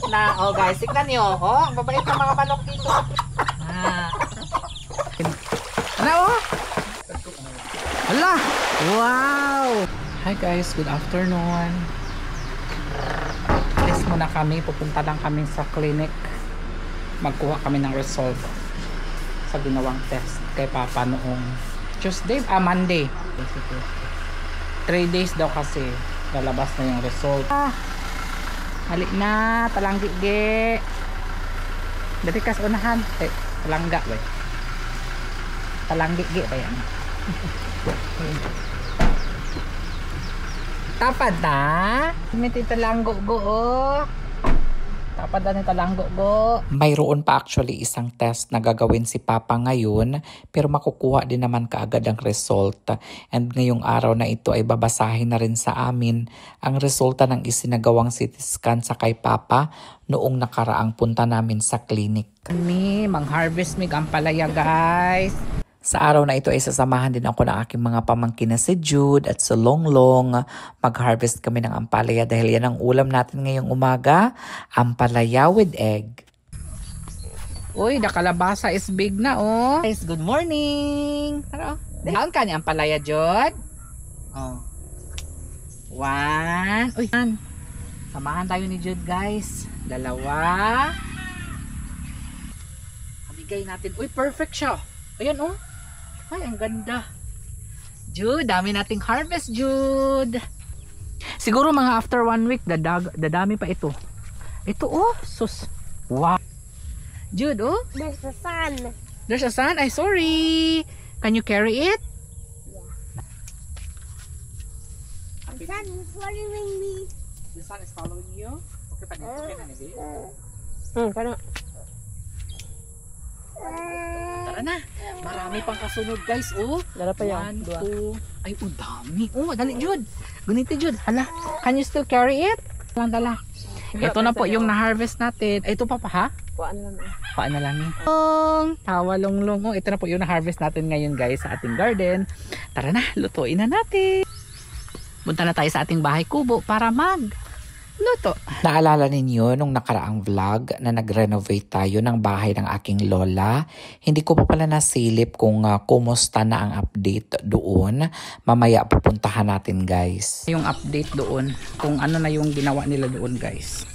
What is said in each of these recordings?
Na, oh guys, tignan nyo. Oh, ang babait ng mga manok dito. Ano oh? Hala! Wow! Hi guys, good afternoon. Alis muna kami, pupunta lang kami sa clinic. Magkuha kami ng result sa ginawang test kay Papa noong Monday. 3 days daw kasi lalabas na yung result. Halik na, talanggi-gi. Dati kas unahan. Talangga ba? Talanggi-gi ba yan? Tapad na. Minti talanggo-go oh. Tapad na talanggo-go. Mayroon pa actually isang test na gagawin si Papa ngayon, pero makukuha din naman kaagad ang result. And ngayong araw na ito ay babasahin na rin sa amin ang resulta ng isinagawang CT scan sa kay Papa noong nakaraang punta namin sa clinic. Kami, mang-harvest mig ang palaya guys. Sa araw na ito ay sasamahan din ako ng aking mga pamangkin na si Jude at si Longlong. Mag-harvest kami ng ampalaya dahil yan ang ulam natin ngayong umaga. Ampalaya with egg. Uy, the kalabasa is big na oh. Guys, good morning. Tara oh. Dahan ka ni ampalaya, Jude. Oh. 1. Uy, samahan tayo ni Jude guys. 2. Abigay natin. Uy, perfect siya. Ayan oh. Ay, ang ganda. Jude, dami nating harvest, Jude. Siguro mga after 1 week, dadami pa ito. Ito, oh, sus. Wow. Jude, oh. There's the sun. There's a sun? Ay, sorry. Can you carry it? Yeah. The sun is following me. The sun is following you? Okay, pa dito. Okay na, Nibi. Paano? Tara na. Marami pang kasunod guys. Oh. Dala pa yan. 1, 2. Ay, oh, dami. Oh, dali Jude. Ganito Jude. Hala. Can you still carry it? Dala. Ito na po yung na-harvest natin. Ay, ito pa ha? Kuhaan na lang. Kuhaan na lang. Tawa longlong. Oh, ito na po yung na-harvest natin ngayon guys sa ating garden. Tara na. Lutuin na natin. Punta na tayo sa ating bahay kubo para luto. Naalala ninyo nung nakaraang vlog na nag-renovate tayo ng bahay ng aking lola? Hindi ko pa pala nasilip kung kumusta na ang update doon. Mamaya pupuntahan natin guys. Yung update doon, kung ano na yung ginawa nila doon guys.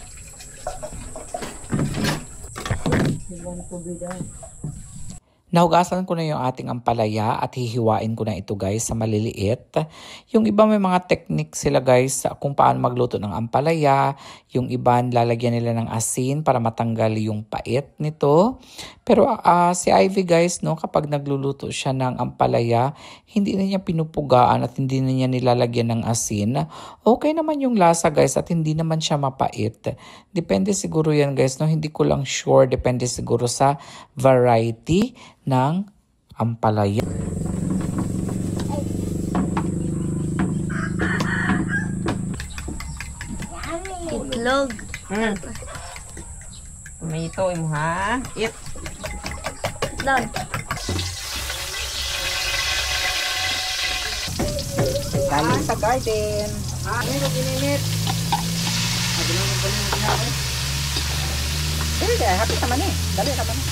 Nahugasan ko na yung ating ampalaya at hihiwain ko na ito guys sa maliliit. Yung iba may mga technique sila guys kung paano magluto ng ampalaya. Yung iba lalagyan nila ng asin para matanggal yung pait nito. Pero si Ivy guys, no, kapag nagluluto siya ng ampalaya, hindi na niya pinupugaan at hindi na niya nilalagyan ng asin. Okay naman yung lasa guys at hindi naman siya mapait. Depende siguro yan guys, no, hindi ko lang sure. Depende siguro sa variety ng ampalaya. Itlog. Tomato mo ha. Eat. Itlog. Galing sa garden. Ano gininit? Dali, happy naman eh. Dali naman eh.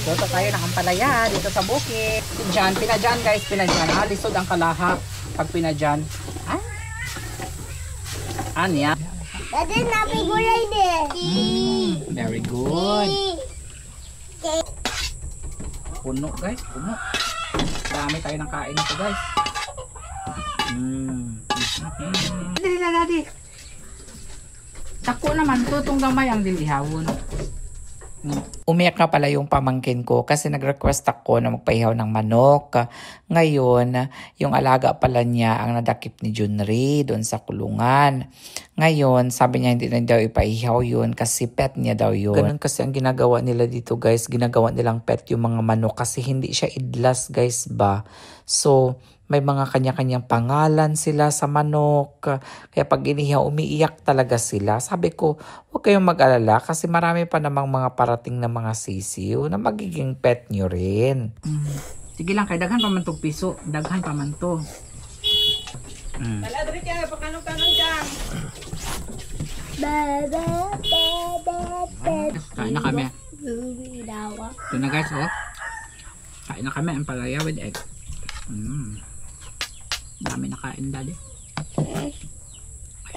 Dito tayo ng ampalaya, dito sa bukid. Pinadyan guys, pinadyan. Lisod ang kalaha pag pinadyan. Anya? Dati namin gulay din. Very good. Puno guys, puno. Dami tayo ng kain nito guys. Dali na daddy. Tako naman, tutong gamay ang dilihawon. Umiyak na pala yung pamangkin ko kasi nag-request ako na magpaihaw ng manok. Ngayon, yung alaga pala niya ang nadakip ni Junri doon sa kulungan. Ngayon, sabi niya hindi na daw ipaihaw yun kasi pet niya daw yun. Ganun kasi ang ginagawa nila dito guys. Ginagawa nilang pet yung mga manok kasi hindi siya idlas guys ba. So, may mga kanya-kanyang pangalan sila sa manok. Kaya pag inihaw, umiiyak talaga sila. Sabi ko, huwag kayong mag-alala kasi marami pa namang mga parating na mga sisiw na magiging pet nyo rin. Sige lang, kay daghan pa man tong piso. Daghan pa man to. Kain na kami. Ito na guys, oh. Kain na kami ang palaya with egg. Dami na kain, daddy.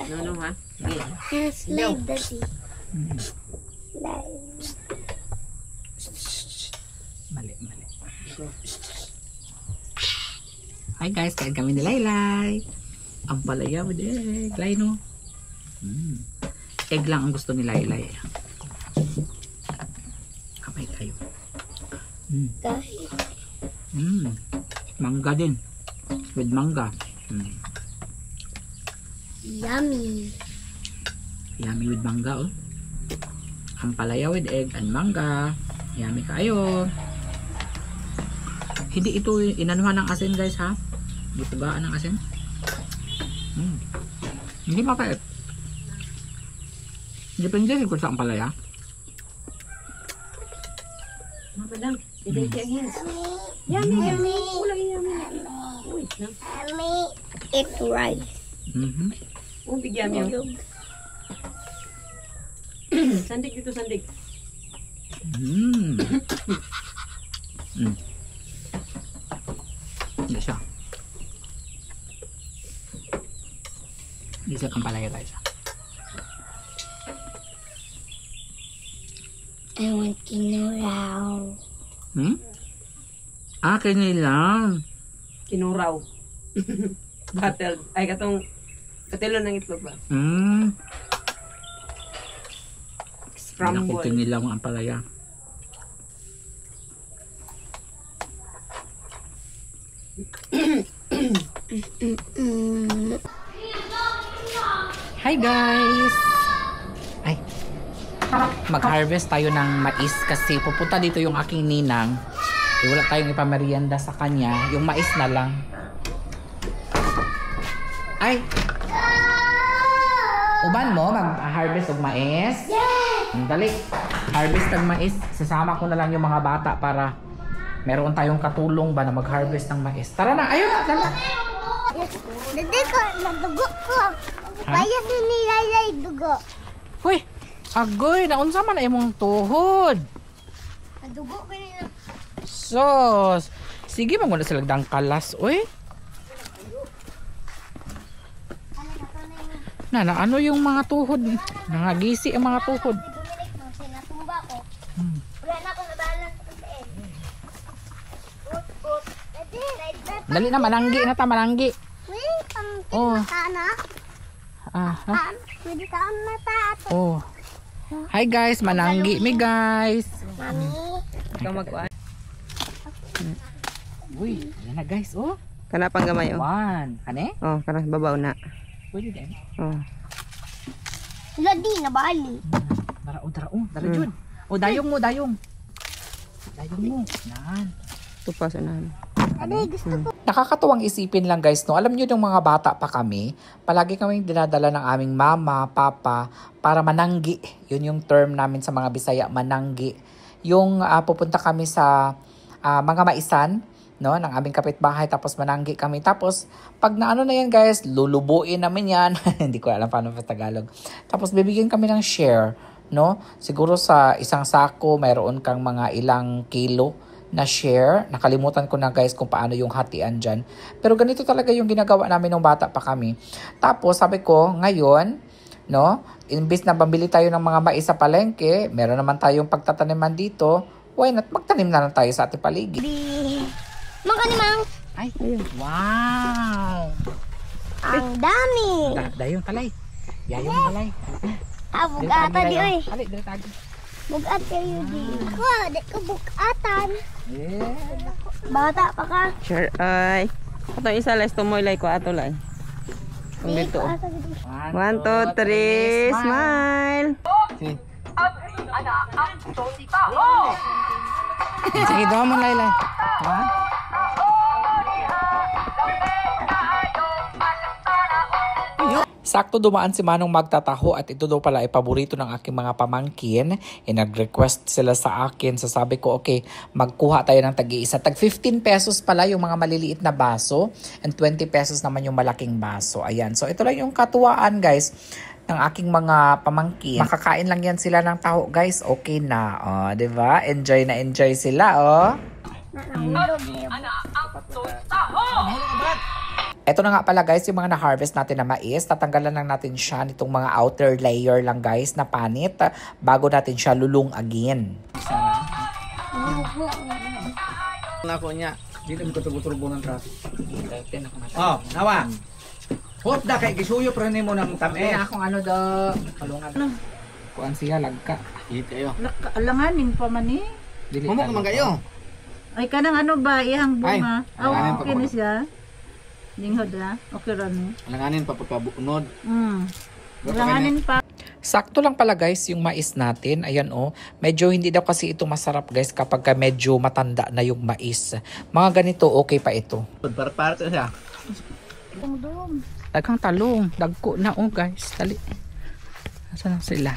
No, ha? Slide, daddy. Mali. Hi guys, kain kami ni Laylay. Ang palaya with egg. Lay, no? Egg lang ang gusto ni Laylay. Kamay tayo. Mangga din. With mangga. Yummy. Yummy with mangga, oh. Ang palaya with egg and mangga. Yummy kayo. Hindi ito inanuhan ng asin guys, ha? Hindi pugaan ng asin. Hindi mapait. Depende kung saan palaya. Mapadang. Ito yung hands. Yummy. Uy, Yummy. Eat rice. bigyan mo. Sandig dito, sandig. Hindi siya. Hindi siya kang palaya guys. I want kinuraw. Kinilang. Kinuraw. Katel. Ay, katelo ng itlog ba? Scramble. Kinilang ang palaya. Hi guys! Ay, mag-harvest tayo ng mais kasi pupunta dito yung aking ninang. Wala tayong ipamerienda sa kanya. Yung mais na lang. Ay! Uban mo, mag-harvest ng mais? Yes! Dali. Harvest ng mais. Sasama ko na lang yung mga bata para meron tayong katulong ba na mag-harvest ng mais. Tara na! Ayun na! Tara! Dede ko, nadugo ko. Kaya sinilalay dugo. Uy! Agoy! Naunsa man ay mong tuhod. Nadugo ko nila. Sos! Sige, magmuna sila dangkalas. Uy! Ano yung mga tuhod? Nangagisi ang mga tuhod. Sinatumba ko. Wala na ako nabalan sa tain. Dali na, mananggi na ta, mananggi. Wait, Oh. sana. Pwede ka ang mata. Oh. Hi guys, mananggi mi guys. Mami. Ikaw magkuhan. Uy, yan na guys, oh. Kana pang gamay, oh. One. Kane? Oh, kana babaw na. Pwede din. Oh. Sila di na bali. Dara Jun. Oh, dayong mo. Dayong mo. Yan. Tupas unahan. Ade, gusto ko. Nakakatuwang isipin lang guys, no? Alam niyo yung mga bata pa kami, palagi kaming dinadala ng aming mama, papa, para mananggi. Yun yung term namin sa mga Bisaya, mananggi. Yung pupunta kami sa mga maisan, no, ng aming kapitbahay, tapos mananggi kami. Tapos, pag naano na yan guys, lulubuin namin yan. Hindi ko alam paano sa Tagalog. Tapos, bibigyan kami ng share, no? Siguro sa isang sako, mayroon kang mga ilang kilo na share. Nakalimutan ko na guys kung paano yung hatian dyan. Pero ganito talaga yung ginagawa namin nung bata pa kami. Tapos sabi ko, ngayon, no, imbis na bambili tayo ng mga mais sa palengke, meron naman tayong pagtataniman dito, why not magtanim na lang tayo sa ating paligid. Mga nimang. Ay, wow! Ang dami. Dayong talay. Yayong talay. Bugata di oy. Ali, dali tayo. Bugat kayo di. Ko, di ko bugatan. Yeah. Bata pa ka. Sure, ay. Ato isa lang, tumoy lay ko, ato lay. Kung dito. 1, 2, 3, smile. Sige, doon mo, Laylay. Ha? Sakto dumaan si Manong magtataho at ito daw pala ay paborito ng aking mga pamangkin. Nag-request sila sa akin. So sabi ko, okay, magkuha tayo ng tag-iisa. Tag 15 pesos pala yung mga maliliit na baso and 20 pesos naman yung malaking baso. Ayan. So ito lang yung katuwaan guys. ng aking mga pamangkin. Makakain lang yan sila ng taho, guys. Okay na. Oh, 'di ba? Enjoy na enjoy sila, oh. Ito na nga pala guys, yung mga na-harvest natin na mais, tatanggalan lang natin siya nitong mga outer layer lang guys na panit bago natin siya lulung again. Nako niya, dito mo tutubo ng traso. Oh, nawa. Hot da kay gisuyo pero nimo ng tamis. Akong ano do, kalungan. Kuan siya lagka. Hit kayo. Alanganin pa man eh. Mumo ka man kayo. Ay kanang ano ba ihang bunga? Ay, alanganin pa Okay ko. na siya. Dinghod na. Okay ra ni. Alanganin pa pagkabuunod. Alanganin pa. Sakto lang pala guys yung mais natin. Ayan oh, medyo hindi daw kasi ito masarap guys kapag ka medyo matanda na yung mais. Mga ganito okay pa ito. Para siya. Daghang talong, dagko na oh guys. Dali. Nasaan na sila?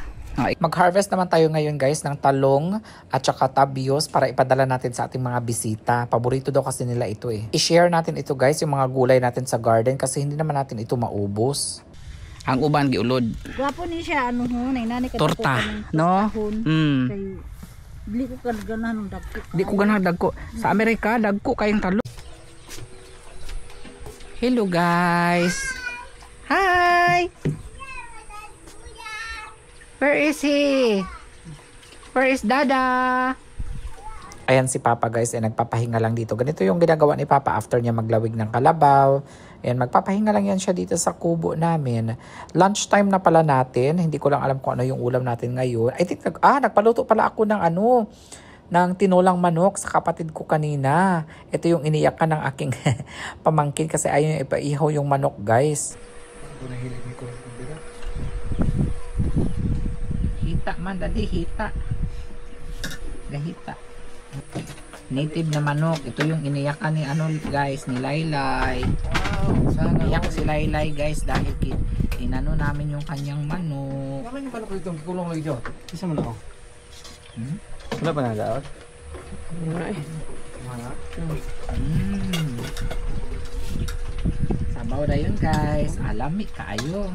Mag-harvest naman tayo ngayon guys ng talong at saka tabios para ipadala natin sa ating mga bisita. Paborito daw kasi nila ito eh. I-share natin ito guys, yung mga gulay natin sa garden kasi hindi naman natin ito maubos. Ang uban giulod. Gwapo ni siya ano ho, nainani ka Torta, no? Kay dili ko ganahan ng dagko. Di ko ganahan dagko. Sa Amerika, dagko kayong talong. Hello guys. Hi. Where is he? Where is Dada? Ayan si Papa guys, nagpapahinga lang dito. Ganito yung ginagawa ni Papa after niya maglawig ng kalabaw. Ayan, magpapahinga lang yan siya dito sa kubo namin. Lunchtime na pala natin. Hindi ko lang alam kung ano yung ulam natin ngayon. I think, nagpaluto pala ako ng ng tinolang manok sa kapatid ko kanina. Ito yung iniyakan ng aking pamangkin kasi ayaw yung ipaihaw yung manok guys. Hita man, dadi, hita. Gahita. Native na manok. Ito yung iniyakan ni guys, ni Laylay. Wow, sana iyak si Laylay guys dahil inano namin yung kanyang manok. Naman yung manok dito, kulong lagi dito. Isa mo na ako. Wala pa na daot? Wala eh. Wala. Sabaw na yun guys. Alami kaayo.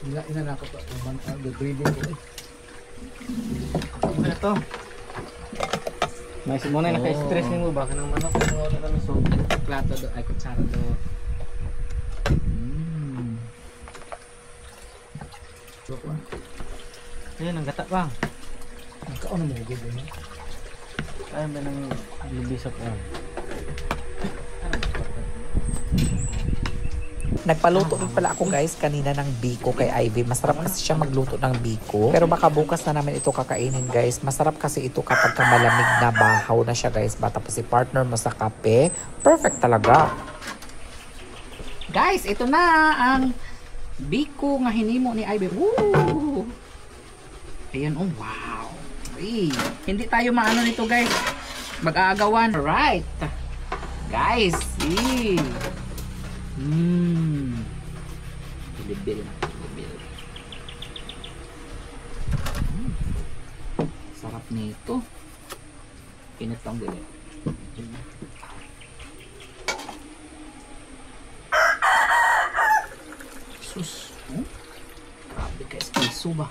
Ina na ako pa. Breathing ko eh. Ano na to? May simuna naka-stress mo ba? Kanang manok. Wala na so. Plato do. Ay, kutsara do. Ayan, ang gata pa. Nagkaon mo gud mo. Ayaw ba nang libisap yan? Nagpaluto din pala ako guys kanina ng biko kay Ivy. Masarap kasi siya magluto ng biko. Pero baka bukas na namin ito kakainin guys. Masarap kasi ito kapag malamig na bahaw na siya guys. Tapos si partner mo sa kape. Perfect talaga. Guys, ito na ang biko nga hinimo ni Ivy. Woo! Ayan, oh wow. Ay, hindi tayo maano nito guys. Mag-aagawan. Alright. Guys, see. Libil. Sarap nito. Init lang din. Sus. Grabe guys, piso ba?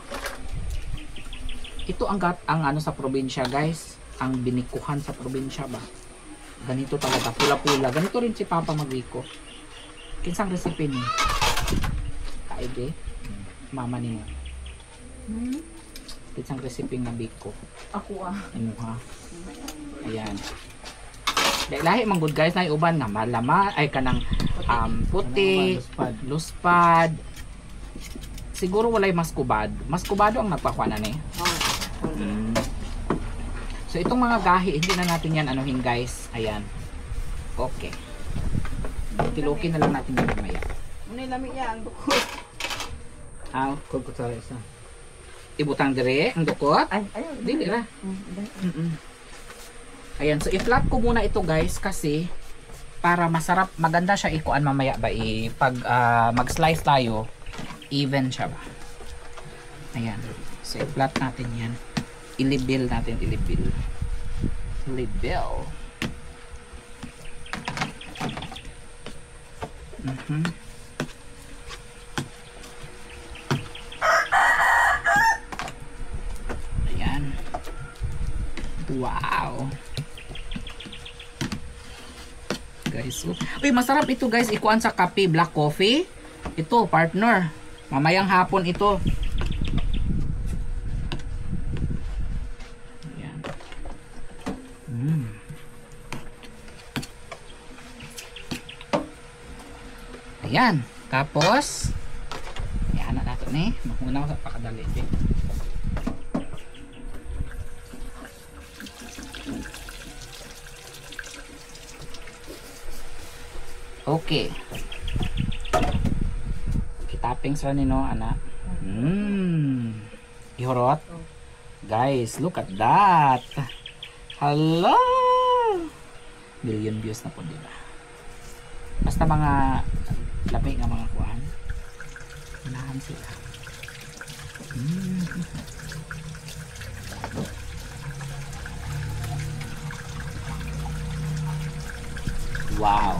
Ito ang ano sa probinsya guys. Ang binikuhan sa probinsya ba? Ganito talaga, pula-pula. Ganito rin si Papa magbiko. Kinsang recipe ni Kaibe, mama ni mo. Kinsang recipe nga biko. Ako Ano ha? Ayan. Dahil lahi man good guys, na uban nga malama ay kanang puti, luspad. Siguro walay maskubad. Maskubado ang nagpakuha na ni. So itong mga gahi, hindi na natin yan anuhin guys. Ayan. Okay. Tilukin na lang natin yung mamaya. Unay lami ya ang dukot. Kutsara isa. Ibutang dire ang dukot. Ay, ayaw. Dili ra. Ayan, so i-flat ko muna ito guys kasi para masarap, maganda siya ikuan mamaya ba pag mag-slice tayo, even siya ba. Ayan. So i-flat natin yan. Ilibil natin, ilibil. Ilibil. Wow. Guys, uy, masarap ito guys, ikuan sa kape, black coffee. Ito, partner. Mamayang hapon ito. Ayan. Ayan. Tapos, ayan na natin eh. Mahuna ko sa pakadali. Okay. Kitaping sa nino, anak. Ihorot. Guys, look at that. Hello! Million views na po din. Basta mga labi nga mga kuhan. Unahan sila. Wow.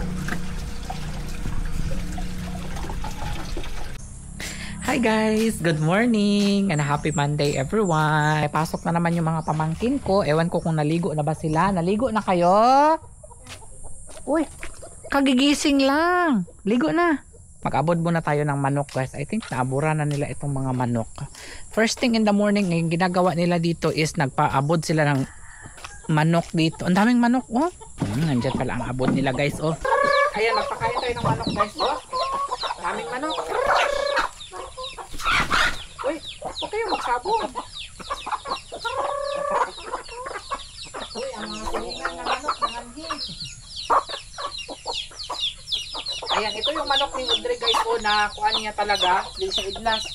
Hi guys! Good morning! And happy Monday everyone! Pasok na naman yung mga pamangkin ko. Ewan ko kung naligo na ba sila. Naligo na kayo? Uy! Kagigising lang! Ligo na! Mag-abot muna tayo ng manok guys. I think naabura na nila itong mga manok. First thing in the morning, yung ginagawa nila dito is nagpa-abot sila ng manok dito. Ang daming manok oh! Nandyan pala ang abot nila guys oh. Ayan, magpakain tayo ng manok guys oh. Daming manok. Uy, huwag kayo magsabong. Uy, ang mga silingan ng manok, nanganhin. Ayan, ito yung manok ni Audrey guys po na kuhan niya talaga din sa idlas.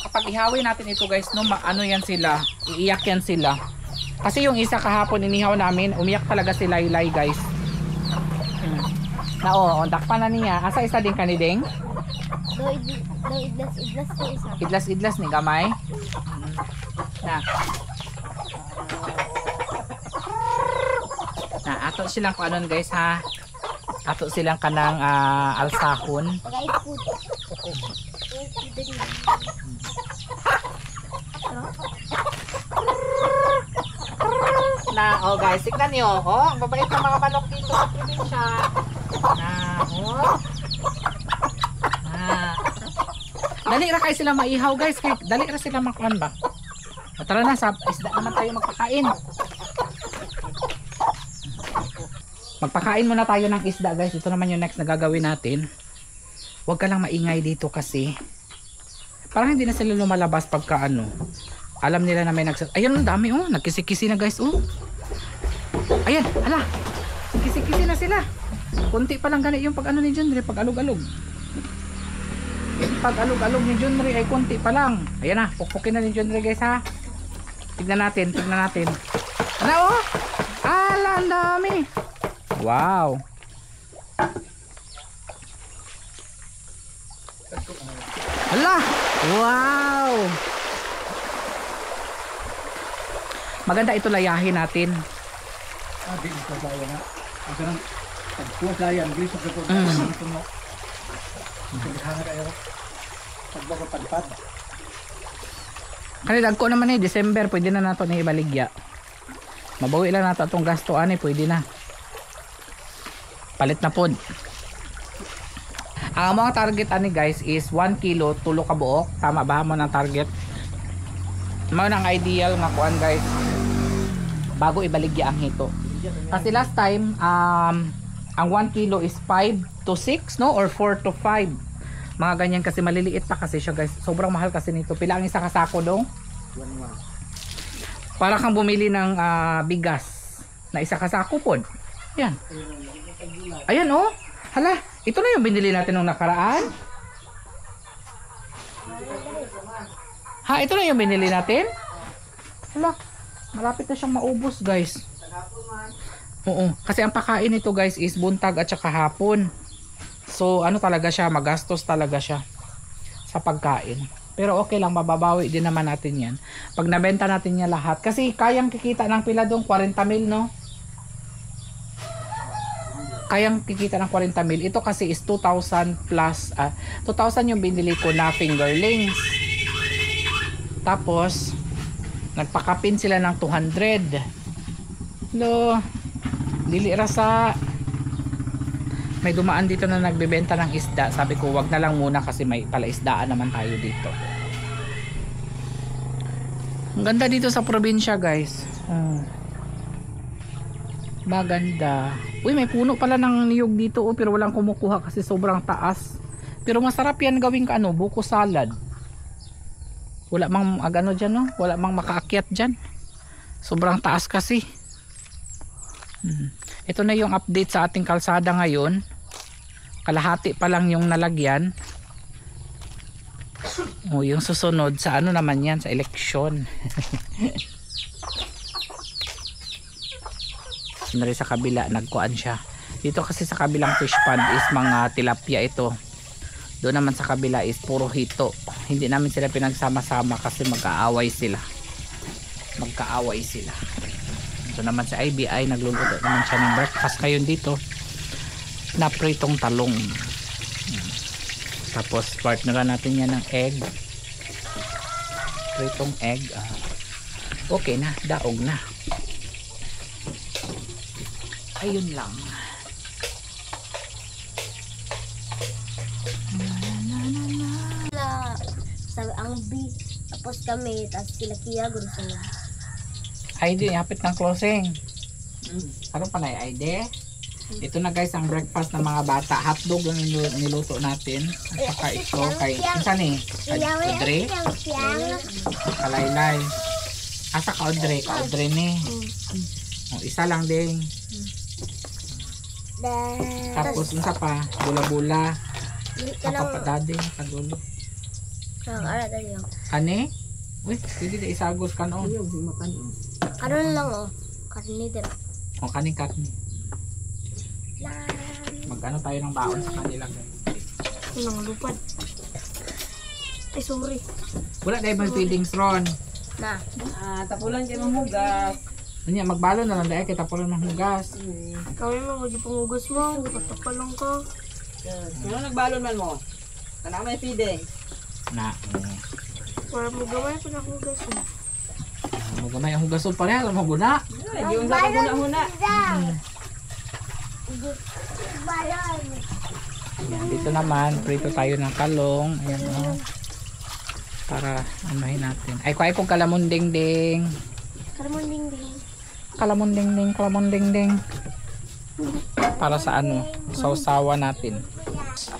Kapag ihawin natin ito guys, no, ano yan sila, iiyak yan sila. Kasi yung isa kahapon inihaw namin, umiyak talaga si Laylay guys. Na dakpan na niya. Asa isa din kanideng? Idlas ko isa. Idlas ni gamay. Na. Ato silang kuanon guys ha. Ato silang kanang alsahon. Pagkain food. Na, oh guys, tignan niyo. Oh, ang babait ng mga manok dito sa probinsya. Na, oh. Dali ra kayo sila maihaw guys. Dali ra sila makuan ba? Tara na, sa isda naman tayo magpakain. Magpakain muna tayo ng isda guys. Ito naman yung next na gagawin natin. Huwag ka lang maingay dito kasi parang hindi na sila lumalabas pagka ano. Alam nila na may ayun, ang dami oh. Nagkisi-kisi na guys oh. Ayan, hala. Kisi-kisi na sila. Kunti pa lang ganit yung pag ano ni Junri, pag alog-alog. Pag alog-alog ni Junri ay kunti pa lang. Ayan na, pukpukin na ni Junri guys ha. Tignan natin. Ano oh? Ala, ang dami. Wow. Hala. Wow. Maganda ito layahin natin. Di ito tayo na. Ang ganang pagkuwas layan, bilis sa pagkuwas layan ito mo. Pagkakanga kayo. Pagbabapadpad. Kanilag ko naman eh, December, pwede na nato na ibaligya. Mabawi lang nato itong gasto, pwede na. Palit na pod. Ang mga target guys is 1 kilo, tulo ka buok. Tama ba mo ng target? Mga nang ideal nga kuan guys. Bago ibaligya ang hito. Kasi last time, ang 1 kilo is 5 to 6, no? Or 4 to 5. Mga ganyan kasi maliliit pa kasi siya guys. Sobrang mahal kasi nito. Pila ang isa kasako dong? Para kang bumili ng bigas na isa kasako pod. Yan. Ayan oh. Hala, ito na yung binili natin nung nakaraan. Ha, ito na yung binili natin? Hala, malapit na siyang maubos guys. Oo, kasi ang pakain nito guys is buntag at saka hapon. So ano talaga siya, magastos talaga siya sa pagkain. Pero okay lang, mababawi din naman natin yan pag nabenta natin niya lahat. Kasi kayang kikita ng pila dong 40 mil, no? Kayang kikita ng 40 mil. Ito kasi is 2,000 plus 2,000 yung binili ko na fingerlings. Tapos, nagpakapin sila ng 200. Lo, dili rasa. May dumaan dito na nagbebenta ng isda. Sabi ko, wag na lang muna kasi may palaisdaan naman tayo dito. Ang ganda dito sa probinsya, guys. Maganda. Uy, may puno pala ng niyog dito, oh, pero walang kumukuha kasi sobrang taas. Pero masarap yan gawing buko salad. Wala mang agano dyan, no? Wala mang makaakyat dyan. Sobrang taas kasi. Ito na yung update sa ating kalsada ngayon. Kalahati pa lang yung nalagyan. O, yung susunod sa ano naman yan, sa eleksyon. Nari sa kabila, nagkuan siya. Dito kasi sa kabilang fish pond is mga tilapia ito. Doon naman sa kabila is puro hito. Hindi namin sila pinagsama-sama kasi magkaaway sila. Ito naman sa IBI, nagluluto naman siya ng breakfast ngayon dito na pritong talong. Tapos partneran natin yan ng egg. Pritong egg. Okay na, daog na. Ayun lang. Sabi ang B, tapos kami, tapos sila Kia, gusto sila. ID, hapit ng closing. Ano pa na ID? Ito na guys ang breakfast ng mga bata. Hotdog ang niluto natin. At saka ito kay saan eh? Kay Audrey? Kalaylay. Asa ka Audrey? Ka Audrey ni. Isa lang din. Tapos isa pa, bula-bula. Kapapadade, kadulo. Kani? Uy, pwede na isagos ka noon. Karon lang karni dira. O kani-kani. Mag-ano tayo ng baon sa kanila guys. Nang lupad. Ay, sorry. Wala dahil may feedings ron. Na. Tapulan kayo mamugas. Ano magbalo na lang dahil kita pala ng hugas. Kami mo, wag yung pangugas mo. Kapapalong ka. Ano nagbalon man mo? Kana may feeding. Na. Para mo gamay pa na hugas mo. Magamay ang hugas pa rin. Alam mo guna. Yung sa huna-huna. Ayan, dito naman, prito tayo ng kalong. Ayan o. Para anuhin natin. Ay, kuhay kong kalamunding-ding. Kalamunding-ding. Para sa ano, sausawa natin.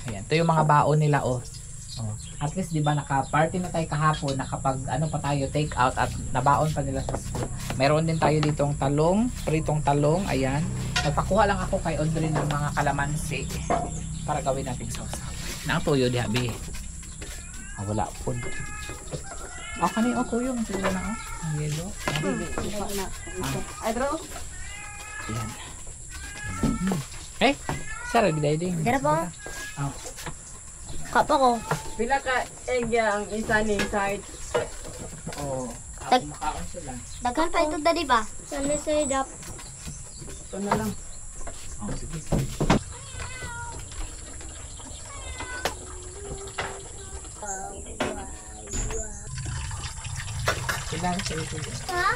Ayan, ito yung mga baon nila o. At least di ba naka-party na tayo kahapon, nakapag ano pa tayo take out at nabaon pa nila sa school. Meron din tayo dito ang talong, pritong talong, ayan. Nagpakuha lang ako kay Audrey ng mga kalamansi para gawin natin sausaw. Nang tuyo di habi. Wala po. Kanina tuyo, siguro na ang yelo. Ay, draw. Ayan. Sarap gidaying. Dira po. Kapa ko. Pila ka egg ang isa ni side. Makaon sila. Daghan pa ito dali ba? Sana sa idap. Ito na lang. Sige. Kailangan sa ito. Ha?